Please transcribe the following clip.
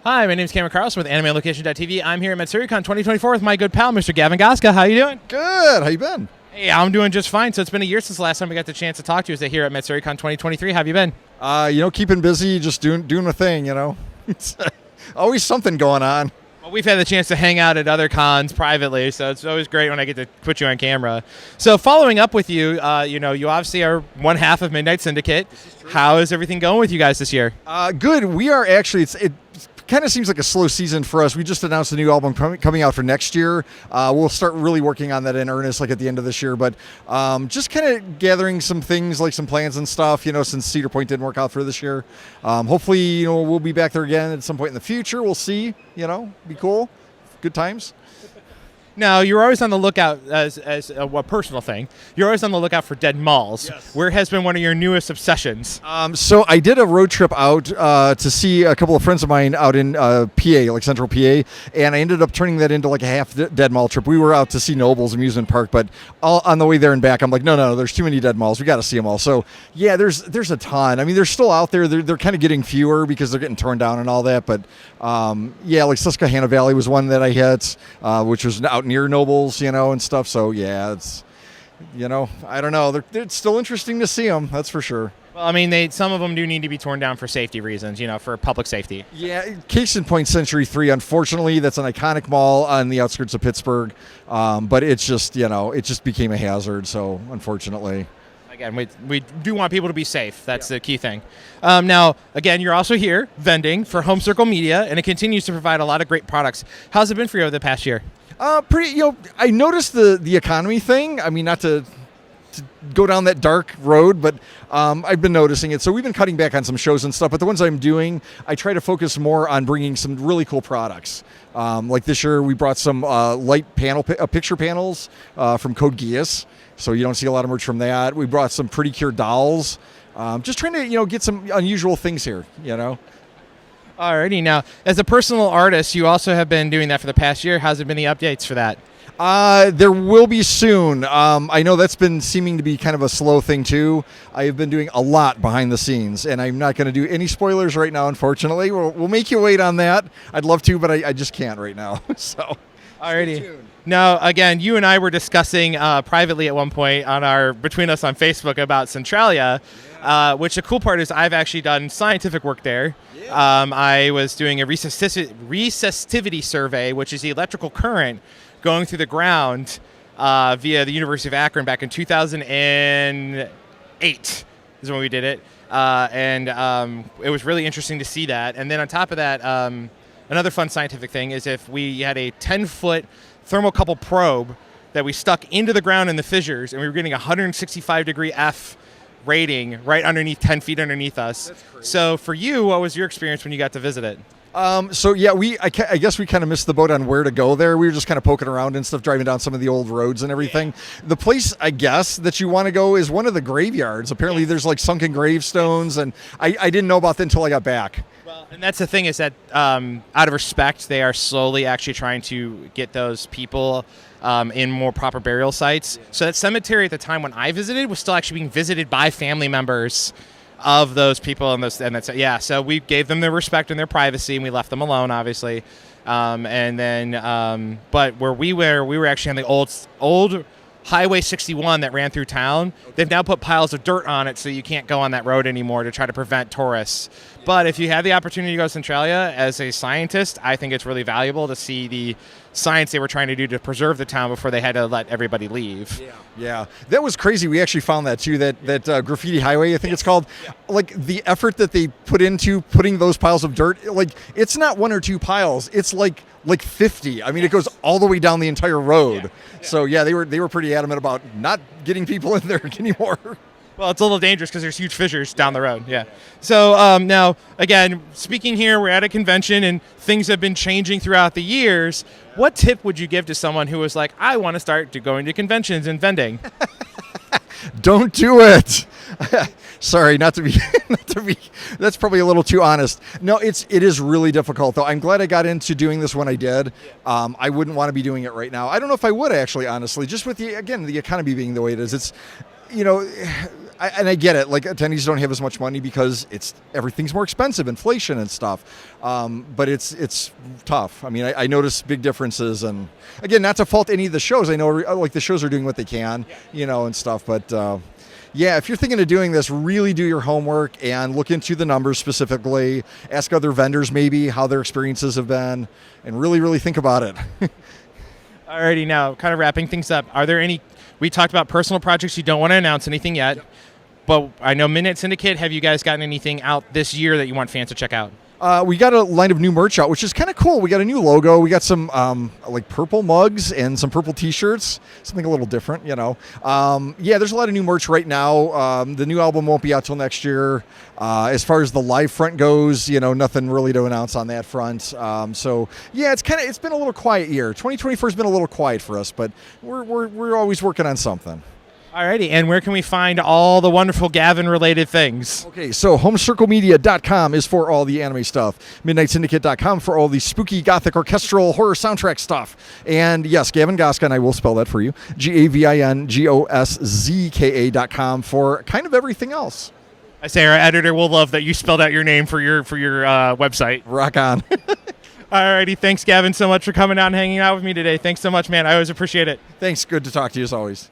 Hi, my name is Cameron Carlson with AnimeLocation.tv. I'm here at Matsuricon 2024 with my good pal, Mr. Gavin Goszka. How you doing? Good. How you been? Hey, I'm doing just fine. So it's been a year since the last time we got the chance to talk to you here at Matsuricon 2023. How have you been? Keeping busy, just doing a thing. It's always something going on. Well, we've had the chance to hang out at other cons privately, so it's always great when I get to put you on camera. So following up with you, you obviously are one half of Midnight Syndicate. How is everything going with you guys this year? Good. We are actually. It kind of seems like a slow season for us. We just announced a new album coming out for next year. We'll start really working on that in earnest, like at the end of this year. But just kind of gathering some things, like some plans and stuff. Since Cedar Point didn't work out for this year. Hopefully, we'll be back there again at some point in the future. We'll see. Be cool. Good times. Now, you're always on the lookout, as a personal thing, you're always on the lookout for dead malls. Yes. Where has been one of your newest obsessions? So I did a road trip out to see a couple of friends of mine out in PA, like Central PA, and I ended up turning that into like a half dead mall trip. We were out to see Nobles Amusement Park, but on the way there and back, I'm like, no, there's too many dead malls. We got to see them all. So yeah, there's a ton. I mean, they're still out there. They're kind of getting fewer because they're getting torn down and all that. But like Susquehanna Valley was one that I hit, which was out near Nobles, and stuff. So yeah, it's, I don't know. It's still interesting to see them. That's for sure. Well, I mean, some of them do need to be torn down for safety reasons, for public safety. Yeah, case in point, Century 3, unfortunately, that's an iconic mall on the outskirts of Pittsburgh. But it's just, it just became a hazard. So unfortunately. Again, we do want people to be safe. That's the key thing. Now, again, you're also here vending for Home Circle Media, and it continues to provide a lot of great products. How's it been for you over the past year? I noticed the economy thing. I mean, not to go down that dark road, but I've been noticing it. So we've been cutting back on some shows and stuff, but the ones I'm doing, I try to focus more on bringing some really cool products. Like this year, we brought some light picture panels from Code Geass. So you don't see a lot of merch from that. We brought some Pretty Cure dolls. Just trying to, get some unusual things here, Alrighty, now, as a personal artist, you also have been doing that for the past year. How's it been the updates for that? There will be soon. I know that's been seeming to be kind of a slow thing, too. I have been doing a lot behind the scenes, and I'm not going to do any spoilers right now, unfortunately. We'll make you wait on that. I'd love to, but I just can't right now. So, alrighty. Now, again, you and I were discussing privately at one point between us on Facebook about Centralia, which the cool part is I've actually done scientific work there. Yeah. I was doing a resistivity survey, which is the electrical current going through the ground via the University of Akron back in 2008 is when we did it. And it was really interesting to see that. And then on top of that, another fun scientific thing is if we had a 10-foot thermocouple probe that we stuck into the ground in the fissures, and we were getting 165-degree F rating right underneath 10 feet underneath us. So for you, what was your experience when you got to visit it? I guess we kind of missed the boat on where to go there. We were just kind of poking around and stuff, driving down some of the old roads and everything. Yeah. The place, I guess, that you want to go is one of the graveyards. Apparently there's like sunken gravestones, and I didn't know about that until I got back. Well, and that's the thing is that out of respect, they are slowly actually trying to get those people in more proper burial sites. So that cemetery at the time when I visited was still actually being visited by family members of those people, so we gave them their respect and their privacy, and we left them alone, obviously. But where we were actually on the old Highway 61 that ran through town. Okay. They've now put piles of dirt on it so you can't go on that road anymore to try to prevent tourists. Yeah. But if you have the opportunity to go to Centralia as a scientist, I think it's really valuable to see the science they were trying to do to preserve the town before they had to let everybody leave. Yeah. That was crazy. We actually found that too, that Graffiti Highway, I think it's called. Yeah. Like the effort that they put into putting those piles of dirt, like it's not one or two piles. It's like 50. I mean, it goes all the way down the entire road. Yeah. So yeah, they were pretty adamant about not getting people in there anymore. Well, it's a little dangerous because there's huge fissures down the road. Yeah. So now, again, speaking here, we're at a convention and things have been changing throughout the years. What tip would you give to someone who was like, I want to start going to conventions and vending? Don't do it. Sorry, not to be. That's probably a little too honest. No, it is really difficult though. I'm glad I got into doing this when I did. I wouldn't want to be doing it right now. I don't know if I would actually, honestly, just with the economy being the way it is. It's, I get it. Like, attendees don't have as much money because everything's more expensive, inflation and stuff. But it's tough. I mean, I notice big differences, and again, not to fault any of the shows. I know like the shows are doing what they can, and stuff. But yeah, if you're thinking of doing this, really do your homework and look into the numbers specifically. Ask other vendors maybe how their experiences have been, and really, really think about it. Alrighty, now kind of wrapping things up. Are there any? We talked about personal projects. You don't want to announce anything yet, but I know Midnight Syndicate. Have you guys gotten anything out this year that you want fans to check out? We got a line of new merch out, which is kind of cool. We got a new logo. We got some like purple mugs and some purple T-shirts, something a little different, Yeah, there's a lot of new merch right now. The new album won't be out till next year. As far as the live front goes, nothing really to announce on that front. So yeah, it's been a little quiet year. 2024 has been a little quiet for us, but we're always working on something. Alrighty, and where can we find all the wonderful Gavin-related things? Okay, so homecirclemedia.com is for all the anime stuff. MidnightSyndicate.com for all the spooky, gothic, orchestral, horror soundtrack stuff. And yes, Gavin Goszka, and I will spell that for you, GavinGoszka.com for kind of everything else. I say our editor will love that you spelled out your name for your website. Rock on. Alrighty, thanks Gavin so much for coming out and hanging out with me today. Thanks so much, man. I always appreciate it. Thanks, good to talk to you as always.